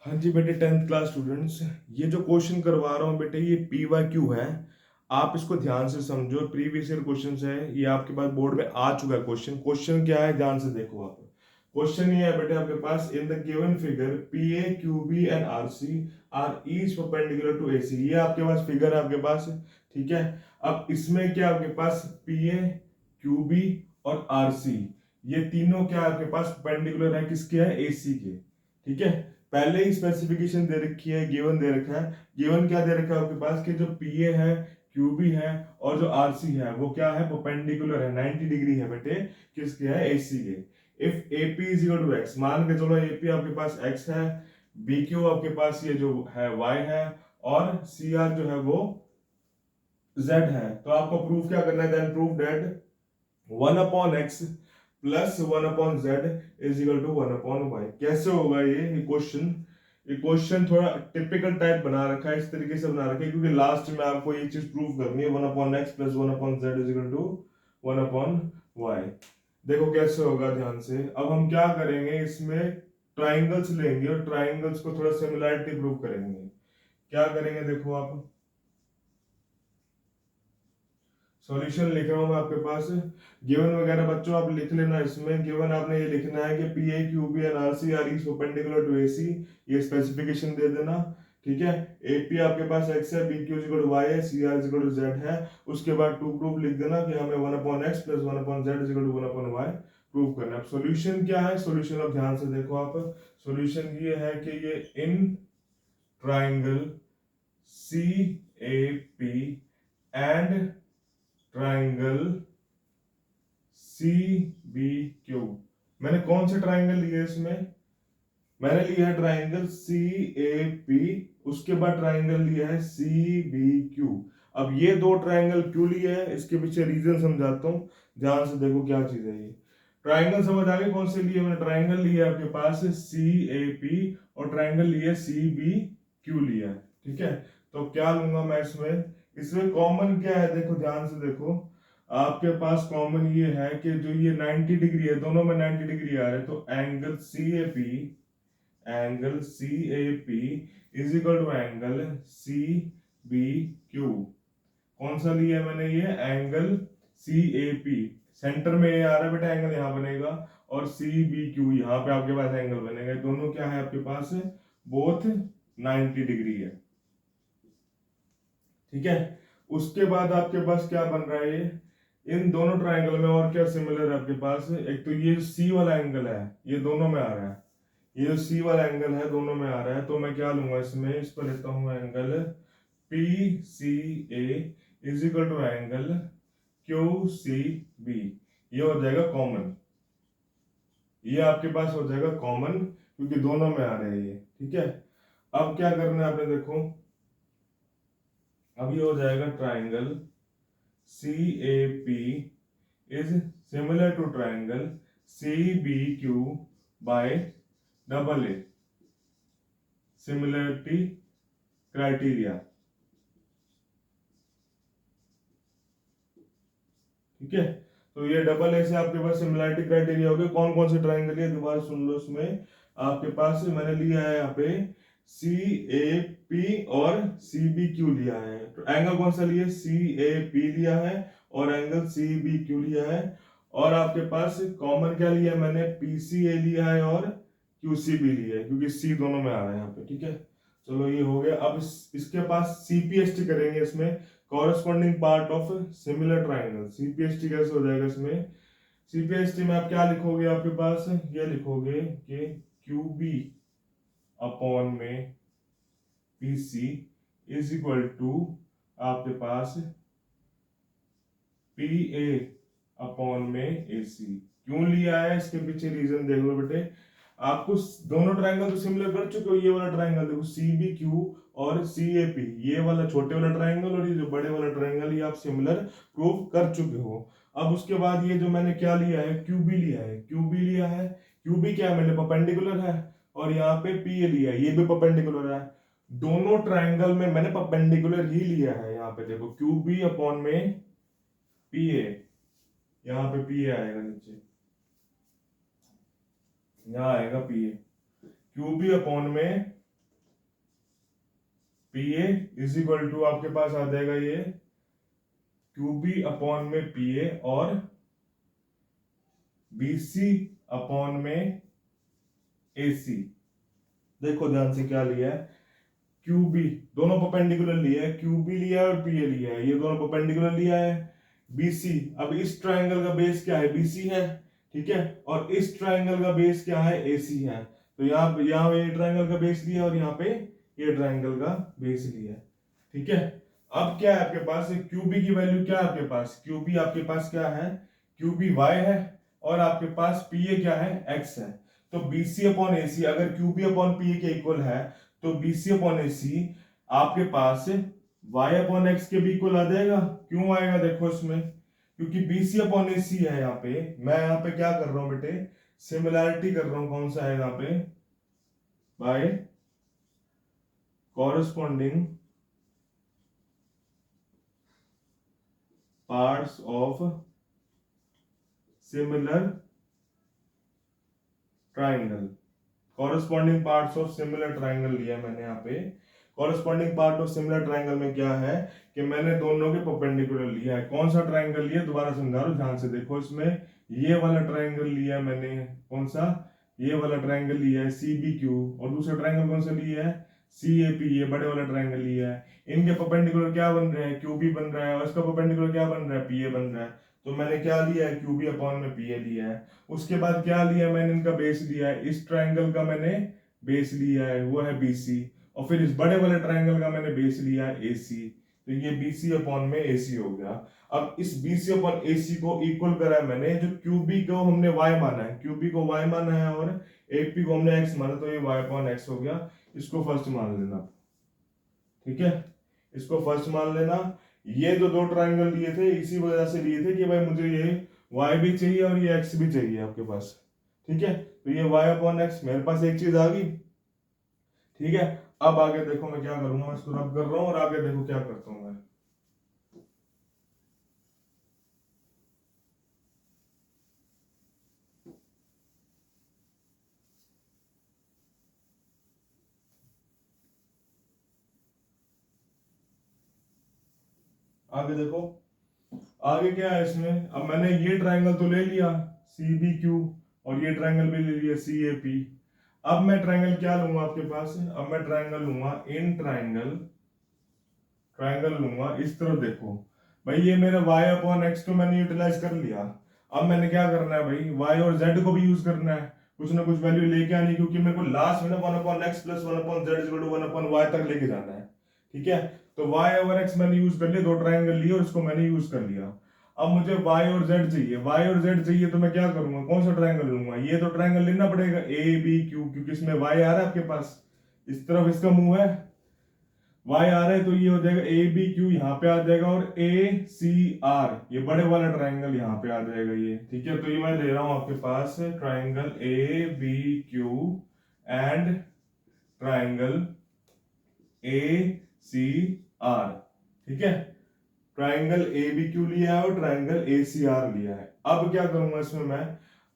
हाँ जी बेटे, 10th class students, ये जो क्वेश्चन करवा रहा हूँ बेटे, ये PYQ है। आप इसको ध्यान से समझो। प्रीवियस ईयर क्वेश्चन है, ये आपके पास बोर्ड में आ चुका है। क्वेश्चन क्या है, ध्यान से देखो आप। क्वेश्चन ये है बेटे आपके पास, in the given figure PA, QB and RC are each perpendicular to AC। ये आपके पास फिगर है आपके पास, ठीक है। अब इसमें क्या आपके पास PA, QB और RC, ये तीनों क्या आपके पास परपेंडिकुलर है, किसके है, AC के, ठीक है। पहले ही स्पेसिफिकेशन दे रखी है, गिवन दे रखा है। गिवन क्या दे रखा है आपके पास कि जो पीए है, क्यूबी है और जो आरसी है वो क्या है, परपेंडिकुलर है, 90 डिग्री है बेटे, किसके है, एसी के। If AP is equal to x, मान के चलो एपी आपके पास एक्स है, बी क्यू आपके पास ये जो है वाई है, और सी आर जो है वो जेड है, तो आपको प्रूफ क्या करना है, then proof that 1/x plus 1/z is equal to 1/y। कैसे होगा ये क्वेश्चन, ये क्वेश्चन थोड़ा टिपिकल टाइप बना रखा है, इस तरीके से बना रखा है क्योंकि लास्ट में आपको ये चीज प्रूव करनी है, 1/x plus 1/z is equal to 1/y। देखो कैसे होगा, ध्यान से। अब हम क्या करेंगे, इसमें ट्राइंगल्स लेंगे और ट्राइंगल्स को थोड़ा सिमिलैरिटी प्रूव करेंगे। क्या करेंगे, देखो आप, सॉल्यूशन लिख रहा हूं मैं आपके पास। गिवन वगैरह बच्चों आप लिख लेना। इसमें गिवन आपने ये लिखना है कि P A Q B N R C are is perpendicular to A C, ये स्पेसिफिकेशन दे देना, ठीक है। ए पी आपके पास एक्स है, B Q equal to Y है, C R equal to Z है। उसके बाद टू प्रूफ लिख देना कि हमें 1/x plus 1/z equal to 1/y prove करना है। सॉल्यूशन क्या है, सॉल्यूशन आप ध्यान से देखो आप। सॉल्यूशन ये है कि ये in triangle C A P and triangle C B Q. मैंने कौन से ट्राइंगल लिए इसमें, मैंने लिया है ट्राइंगल सी ए पी, उसके बाद ट्राइंगल लिया है सी बी क्यू। अब ये दो ट्राइंगल क्यों लिए हैं, इसके पीछे रीजन समझाता हूं, ध्यान से देखो क्या चीज है ये। ट्राइंगल समझ आ गए कौन से लिए, मैंने ट्राइंगल लिया है आपके पास सी ए पी और ट्राइंगल लिया सी बी क्यू लिया है, ठीक है। तो क्या लूंगा मैं इसमें, इसमें कॉमन क्या है, देखो ध्यान से देखो। आपके पास कॉमन ये है कि जो ये 90 डिग्री है, दोनों में 90 डिग्री आ रहे हैं, तो angle C A P is equal to angle C B Q. कौन सा लिया है मैंने, ये angle C A P, centre में ये आ रहा है बेटा, एंगल यहाँ बनेगा, और सी बी क्यू यहाँ पे आपके पास एंगल बनेगा। दोनों क्या है आपके पास, बोथ 90 डिग्री है, ठीक है। उसके बाद आपके पास क्या बन रहा है, ये इन दोनों ट्राइंगल में और क्या सिमिलर है आपके पास, एक तो ये सी वाला एंगल है, ये दोनों में आ रहा है, ये जो सी वाला एंगल है दोनों में आ रहा है, तो मैं क्या लूंगा इसमें, इस पर लेता हूं angle P C A is equal to angle Q C B. ये हो जाएगा कॉमन, ये आपके पास हो जाएगा कॉमन क्योंकि दोनों में आ रहे हैं ये, ठीक है। अब क्या करना है आपने, देखो अब ये हो जाएगा triangle C A P is similar to triangle C B Q by double A, similarity criteria, ठीक है। तो ये डबल ए से आपके पास सिमिलरिटी क्राइटेरिया हो गया। कौन कौन से ट्राइंगल है दोबारा सुन लो, इसमें आपके पास मैंने लिया है यहाँ पे सी ए पी और सी बी क्यू लिया है। तो एंगल कौन सा लिया, सी ए पी लिया है और एंगल सी बी क्यू लिया है। और आपके पास कॉमन क्या लिया है, मैंने पी सी ए लिया है और क्यू सी बी लिया है क्योंकि सी दोनों में आ रहा है यहाँ पे, ठीक है। चलो ये हो गया। अब इसके पास सीपीएसटी करेंगे, इसमें corresponding part of similar triangle. CPST कैसे हो जाएगा इसमें, सीपीएसटी में आप क्या लिखोगे, आपके पास ये लिखोगे कि क्यूबी अपॉन में पीसी इज इक्वल टू आपके पास पी ए अपॉन में एसी। क्यों लिया है, इसके पीछे रीजन देख लो बेटे। आपको दोनों ट्राइंगल तो सिमिलर कर चुके हो, ये वाला ट्राइंगल देखो सी बी क्यू और सी ए पी, ये वाला छोटे वाला ट्राइंगल और ये जो बड़े वाला ट्राइंगल, ये आप सिमिलर प्रूव कर चुके हो। अब उसके बाद ये जो मैंने क्या लिया है, क्यूबी लिया है, क्यूबी लिया है, क्यूबी क्या मैंने परपेंडिकुलर है, और यहाँ पे पी ए लिया है, ये भी परपेंडिकुलर है। दोनों ट्राइंगल में मैंने परपेंडिकुलर ही लिया है। यहाँ पे देखो क्यूबी अपॉन में पी ए, यहाँ पे पी ए आएगा नीचे, यहाँ आएगा पी ए, क्यूबी अपॉन में P A is equal to आपके पास आ जाएगा ये क्यू बी अपॉन में पी ए और बी सी अपॉन में ए सी। देखो ध्यान से क्या लिया है, क्यू बी दोनों परपेंडिकुलर लिया है, क्यू बी लिया है और पी ए लिया है, ये दोनों परपेंडिकुलर लिया है। बी सी, अब इस ट्राइंगल का बेस क्या है, बी सी है, ठीक है, और इस ट्राइंगल का बेस क्या है, ए सी है। तो यहाँ ये ट्राइंगल का बेस लिया और यहाँ पे ये ट्राइंगल का बेस लिया, ठीक है। अब क्या है आपके पास, क्यू बी की वैल्यू क्या है आपके पास, क्यू बी आपके पास क्या है, क्यू बी वाई है और आपके पास पी ए क्या है, एक्स है। तो B C upon A C अगर Q B upon P A के इक्वल है तो बी सी अपॉन ए सी आपके पास वाई अपॉन एक्स के भी इक्वल आ जाएगा। क्यों आएगा, देखो इसमें, क्योंकि बी सी अपॉन ए सी है यहाँ पे, मैं यहाँ पे क्या कर रहा हूं बेटे, सिमिलैरिटी कर रहा हूं, कौन सा है यहाँ पे, by corresponding parts of similar triangle. Corresponding parts of similar triangle लिया मैंने यहाँ पे। Corresponding part of similar triangle में क्या है कि मैंने दोनों के परपेंडिकुलर लिया है। कौन सा ट्राइंगल लिया, दोबारा समझा रहा हूं, ध्यान से देखो, इसमें ये वाला ट्राइंगल लिया है मैंने, कौन सा, ये वाला ट्राइंगल लिया है सी बी क्यू, और दूसरा ट्राइंगल कौन सा लिया है, सी ए पी, ये बड़े वाला ट्राइंगल लिया है। इनके परपेंडिकुलर क्या बन रहे हैं, क्यू बी बन रहा है, और इसका परपेंडिकुलर क्या बन रहा है, पी ए बन रहा है। तो मैंने क्या लिया है, क्यू बी अपॉन में पी ए लिया है। उसके बाद क्या लिया मैंने, इनका बेस लिया है, इस ट्राइंगल का मैंने बेस लिया है, वो है बी सी, और फिर इस बड़े वाले ट्राइंगल का मैंने बेस लिया है ए सी। तो ये बी सी अपॉन में ए सी हो गया। अब इस बी सी अपॉन ए सी को इक्वल करा है मैंने, जो क्यू बी को हमने वाई माना है, क्यू बी को वाई माना है और ए पी को हमने एक्स माना, तो ये वाई अपॉन एक्स हो गया। इसको फर्स्ट मान लेना, ठीक है, इसको फर्स्ट मान लेना। ये जो दो ट्राइंगल लिए थे इसी वजह से लिए थे कि भाई मुझे ये y भी चाहिए और ये x भी चाहिए आपके पास, ठीक है। तो ये y अपॉन एक्स मेरे पास एक चीज आ गई, ठीक है। अब आगे देखो मैं क्या करूंगा, मैं इसको रब कर रहा हूं और आगे देखो क्या करता हूं मैं। आगे देखो, आगे क्या है इसमें, अब मैंने ये ट्राइंगल तो ले लिया सी बी क्यू और ये ट्राइंगल भी ले लिया सी ए पी। अब मैं ट्राइंगल क्या लूंगा आपके पास, अब मैं ट्राइंगल लूंगा इन ट्राइंगल, ट्राइंगल लूंगा इस तरफ। देखो भाई ये मेरा y अपॉन एक्स तो मैंने यूटिलाइज कर लिया। अब मैंने क्या करना है भाई, y और z को भी यूज करना है, कुछ ना कुछ वैल्यू लेके आनी, क्योंकि मेरे को लास्ट में ना 1 upon x plus 1 upon z equal to 1 upon y तक लेके जाना है, ठीक है। तो y और x मैंने यूज कर लिया, दो ट्राइंगल लिए और इसको मैंने यूज कर लिया। अब मुझे y और z चाहिए, y और z चाहिए तो मैं क्या करूंगा, कौन सा ट्राइंगल लूंगा, ये तो ट्राइंगल लेना पड़ेगा ए बी क्यू, क्योंकि इसमें y आ रहा है आपके पास, इस तरफ इसका मुंह है, y आ रहा है, तो ये हो जाएगा ए बी क्यू यहाँ पे आ जाएगा और ए सी आर, ये बड़े वाला ट्राइंगल यहाँ पे आ जाएगा ये, ठीक है। तो ये मैं ले रहा हूं आपके पास triangle A B Q and triangle A C R, ठीक है। ट्राइंगल ए बी क्यू लिया है और ट्राइंगल ए सी आर लिया है। अब क्या करूंगा इसमें मैं,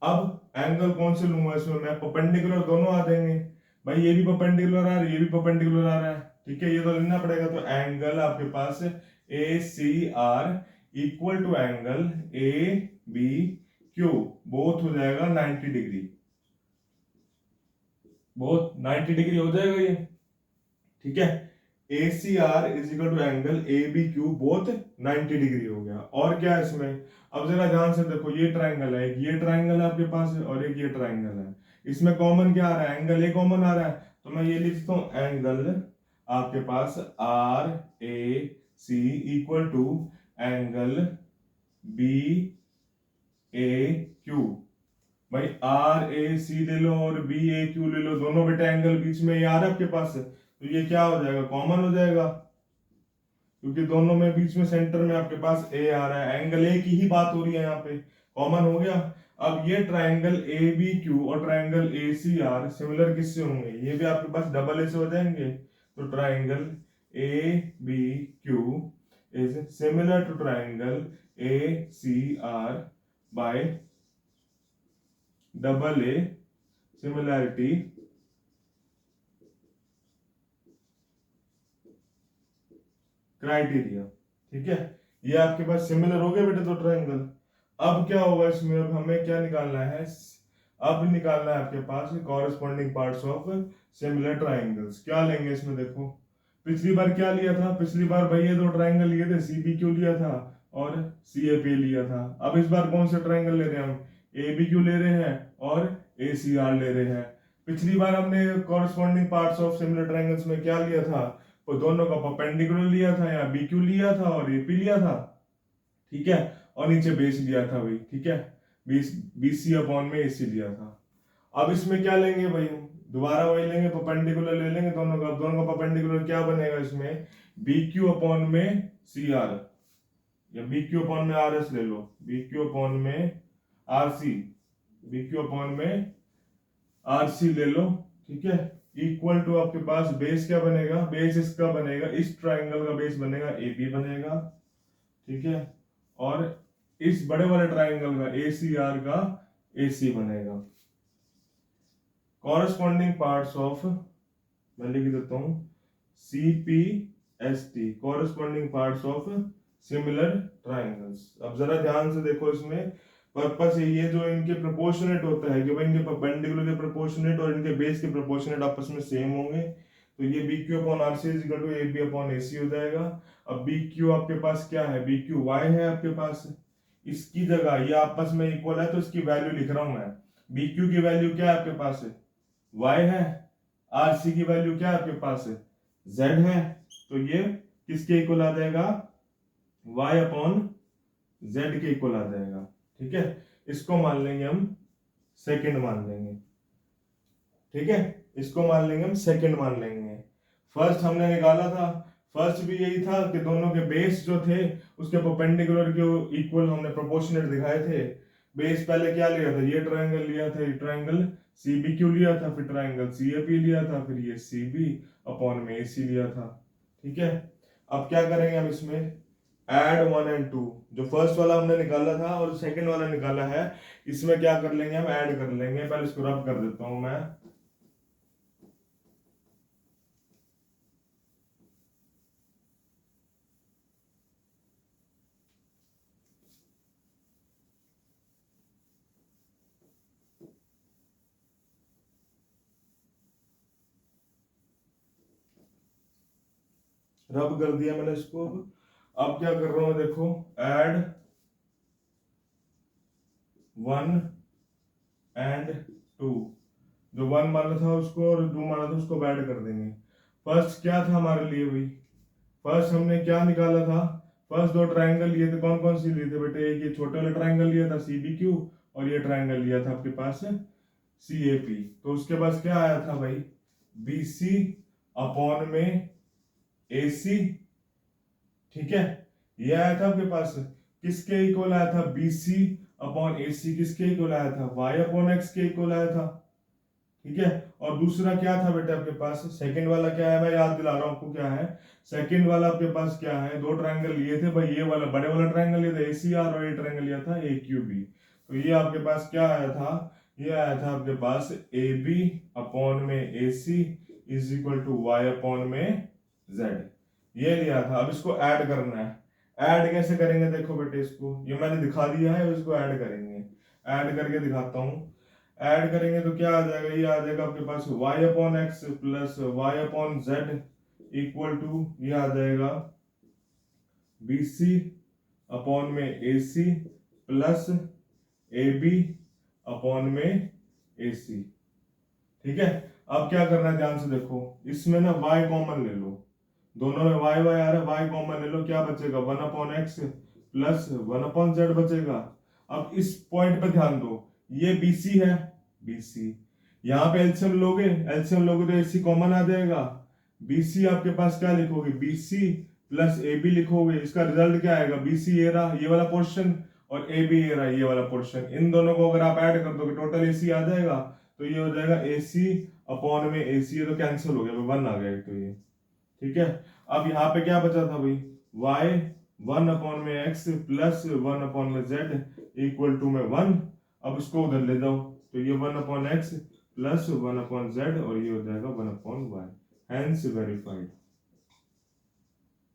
अब एंगल कौन से लूंगा इसमें मैं, परपेंडिकुलर दोनों आ जाएंगे, भाई ये भी परपेंडिकुलर आ रहा है, ये भी परपेंडिकुलर आ रहा है, ठीक है, ये तो लेना पड़ेगा। तो एंगल आपके पास A C R equal to angle A B Q, both हो जाएगा 90 डिग्री, बोथ 90 डिग्री हो जाएगा ये, ठीक है। A C are is equal to angle A B Q, both 90 degree हो गया। और क्या है इसमें, अब जरा ध्यान से देखो, ये ट्राइंगल है, एक ये ट्राइंगल है आपके पास और एक ये ट्राइंगल है, इसमें कॉमन क्या आ रहा है, एंगल ए कॉमन आ रहा है, तो मैं ये लिखता हूं एंगल आपके पास R A C equal to angle B A Q. भाई आर ए सी ले लो और बी ए क्यू ले लो, दोनों बेटा एंगल बीच में ये आ रहा है आपके पास, तो ये क्या हो जाएगा, कॉमन हो जाएगा, क्योंकि दोनों में बीच में सेंटर में आपके पास ए आ रहा है, एंगल ए की ही बात हो रही है यहाँ पे, कॉमन हो गया। अब ये ट्राइंगल ए बी क्यू और triangle A C R similar किससे होंगे, ये भी आपके पास डबल ए से हो जाएंगे। तो triangle A B Q is similar to triangle A C R by double A, similarity criteria. ठीक है, ये आपके पास सिमिलर हो गए बेटे दो ट्रायंगल। अब क्या होगा इसमें, अब हमें क्या निकालना है, अब निकालना है आपके पास corresponding parts of similar triangles. क्या लेंगे इसमें, देखो पिछली बार क्या लिया था, पिछली बार भाई ये दो ट्रायंगल लिए थे, CBQ लिया था और CAP लिया था। अब इस बार कौन से ट्रायंगल ले रहे हैं हम, ABQ ले रहे हैं और ACR ले रहे हैं। पिछली बार हमने corresponding parts of similar triangles में क्या लिया था, वो दोनों का परपेंडिकुलर लिया था, या BQ लिया था और AP लिया था। ठीक है, और नीचे बेस लिया था भाई। ठीक है, BC अपॉन में AC लिया था। अब इसमें क्या लेंगे भाई, हम दोबारा वही लेंगे, परपेंडिकुलर ले लेंगे दोनों का। दोनों का परपेंडिकुलर क्या बनेगा इसमें, BQ अपॉन में CR, या BQ अपॉन में RS ले लो, BQ अपॉन में RC, BQ अपॉन में RC ले लो। ठीक है, इक्वल टू आपके पास बेस क्या बनेगा, बेस इसका बनेगा, इस ट्राइंगल का बेस बनेगा AB बनेगा। ठीक है, और इस बड़े वाले ट्राइंगल का ACR का AC बनेगा। कॉरेस्पॉन्डिंग पार्ट्स ऑफ, मैं लिख देता हूं CPST, corresponding parts of similar triangles. अब जरा ध्यान से देखो, इसमें पर्पस ये जो इनके प्रोपोर्शनेट होता है कि भाई इनके परपेंडिकुलर के प्रोपोर्शनेट और इनके बेस के प्रोपोर्शनेट आपस में सेम होंगे, तो ये BQ upon RC is equal to AB upon AC हो जाएगा। अब BQ आपके पास क्या है, BQ Y है आपके पास, इसकी जगह ये आपस में इक्वल है तो इसकी वैल्यू लिख रहा हूं मैं। BQ की वैल्यू क्या है आपके पास, Y है, RC की वैल्यू क्या है आपके पास, Z है, तो ये किसके इक्वल आ जाएगा, Y अपॉन Z के इक्वल आ जाएगा। ठीक है, इसको मान लेंगे हम सेकंड मान लेंगे। ठीक है, इसको मान लेंगे हम सेकंड मान लेंगे। फर्स्ट हमने निकाला था, फर्स्ट भी यही था कि दोनों के बेस जो थे उसके परपेंडिकुलर के इक्वल हमने प्रोपोर्शनेट दिखाए थे। बेस पहले क्या लिया था, ये ट्रायंगल लिया था, ये ट्रायंगल CBQ लिया था, फिर ट्रायंगल CAP लिया था, फिर ये CB अपॉन में AC लिया था। ठीक है, अब क्या करेंगे हम इसमें, एड 1 एंड 2, जो फर्स्ट वाला हमने निकाला था और सेकंड वाला निकाला है, इसमें क्या कर लेंगे हम, ऐड कर लेंगे। पहले इसको रब कर देता हूं मैं, रब कर दिया मैंने इसको। अब क्या कर रहा हूं, देखो ऐड 1 एंड 2, जो 1 माना था उसको और 2 माना था उसको ऐड कर देंगे। फर्स्ट क्या था हमारे लिए भाई, फर्स्ट हमने क्या निकाला था, फर्स्ट दो ट्रायंगल लिए थे, कौन कौन से लिए थे बेटे, एक ये छोटे वाला ट्रायंगल लिया था CBQ और ये ट्रायंगल लिया था आपके पास CAP। तो उसके पास क्या आया था भाई, BC अपॉन में AC। ठीक है, ये आया था आपके पास, किसके इक्वल आया था, BC अपॉन AC किसके इक्वल आया था, Y अपॉन X के इक्वल आया था। ठीक है, और दूसरा क्या था बेटे आपके पास, सेकंड वाला क्या है, मैं याद दिला रहा हूं आपको क्या है। सेकंड वाला आपके पास क्या है, दो ट्रायंगल लिए थे भाई, ये वाला बड़े वाला ट्रायंगल लिया था ACR और ये ट्रायंगल लिया था AQB। तो ये आपके पास क्या आया था, ये आया था आपके पास AB अपॉन में AC is equal to Y upon में Z, ये लिया था। अब इसको ऐड करना है, ऐड कैसे करेंगे देखो बेटे, इसको ये मैंने दिखा दिया है, इसको ऐड करेंगे, ऐड करके दिखाता हूं। ऐड करेंगे तो क्या आ जाएगा, ये आ जाएगा आपके पास y upon x plus y upon z equal to, ये आ जाएगा BC अपॉन में AC प्लस AB अपॉन में AC। ठीक है, अब क्या करना है ध्यान से देखो, इसमें ना y कॉमन ले लो, दोनों में y y आ रहा है, y कॉमन ले लो, क्या बचेगा 1 upon x plus 1 upon Z बचेगा। अब इस पॉइंट पे ध्यान दो, ये BC है, BC यहाँ पे एलसीएम लोगे, एलसीएम लोगे तो AC कॉमन आ जाएगा। BC आपके पास क्या लिखोगे, BC प्लस AB लिखोगे, इसका रिजल्ट क्या आएगा, BC ये रहा ये वाला पोर्शन और AB ये रहा ये वाला पोर्शन, इन दोनों को अगर आप ऐड कर दोगे टोटल AC आ जाएगा, तो ये हो जाएगा AC अपॉन में AC, ये तो कैंसिल हो गया, 1 आ गया तो ये। ठीक है, अब यहाँ पे क्या बचा था भाई, y 1 अपॉन में x प्लस 1 अपॉन में z इक्वल टू में 1। अब इसको उधर ले जाओ, तो ये 1 upon x plus 1 upon Z और ये हो जाएगा 1 अपॉन वाई, हैंस वेरीफाइड।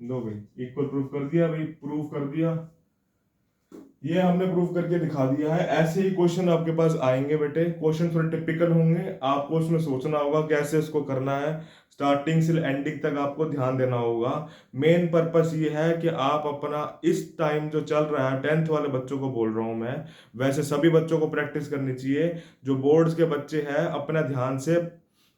लो भाई, इक्वल प्रूफ कर दिया भाई, प्रूफ कर दिया, ये हमने प्रूफ करके दिखा दिया है। ऐसे ही क्वेश्चन आपके पास आएंगे बेटे, क्वेश्चन थोड़े टिपिकल होंगे, आपको उसमें सोचना होगा कैसे इसको करना है, स्टार्टिंग से एंडिंग तक आपको ध्यान देना होगा। मेन पर्पस ये है कि आप अपना इस टाइम जो चल रहा है, 10th वाले बच्चों को बोल रहा हूं मैं, वैसे सभी बच्चों को प्रैक्टिस करनी चाहिए। जो बोर्ड्स के बच्चे हैं अपना ध्यान से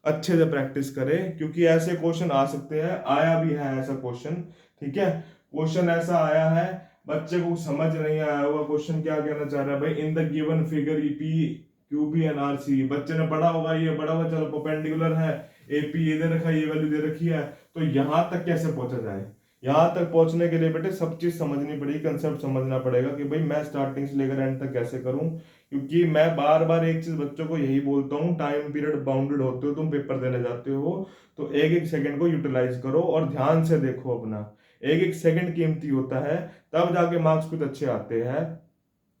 अच्छे से प्रैक्टिस करें, क्योंकि ऐसे क्वेश्चन आ सकते हैं, आया भी है ऐसा क्वेश्चन। ठीक है, क्वेश्चन ऐसा आया है, बच्चे को समझ नहीं आया होगा क्वेश्चन क्या कहना चाह रहा है भाई। In the given figure EP Q B N R C, बच्चे ने पढ़ा होगा, ये पढ़ा हुआ चलो परपेंडिकुलर है, एपी ये दे रखा है, ये वैल्यू दे रखी है, तो यहां तक कैसे पहुंचा जाए। यहां तक पहुंचने के लिए बेटे सब चीज समझनी पड़ेगी, कंसेप्ट समझना पड़ेगा कि भाई मैं स्टार्टिंग से लेकर एंड तक कैसे करूं। क्योंकि मैं बार बार एक चीज बच्चों को यही बोलता हूँ, टाइम पीरियड बाउंडेड होते हो, तुम पेपर देने जाते हो, तो एक एक सेकंड को यूटिलाइज करो और ध्यान से देखो अपना, एक एक सेकंड कीमती होता है, तब जाके मार्क्स कुछ अच्छे आते हैं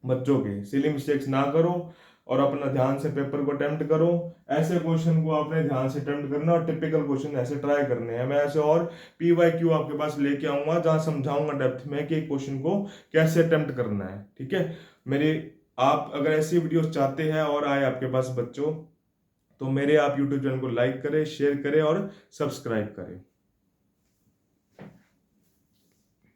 बच्चों के। सिली मिस्टेक्स ना करो और अपना ध्यान से पेपर को अटेम्प्ट करो। ऐसे क्वेश्चन को आपने ध्यान से अटेम्प्ट करना और टिपिकल क्वेश्चन ऐसे ट्राई करने हैं। मैं ऐसे और PYQ आपके पास लेके आऊंगा जहां समझाऊंगा डेप्थ में कि क्वेश्चन को कैसे अटेम्प्ट करना है। ठीक है, मेरे आप अगर ऐसी वीडियोस चाहते हैं और आए आपके पास बच्चों, तो मेरे आप यूट्यूब चैनल को लाइक करें, शेयर करें और सब्सक्राइब करें।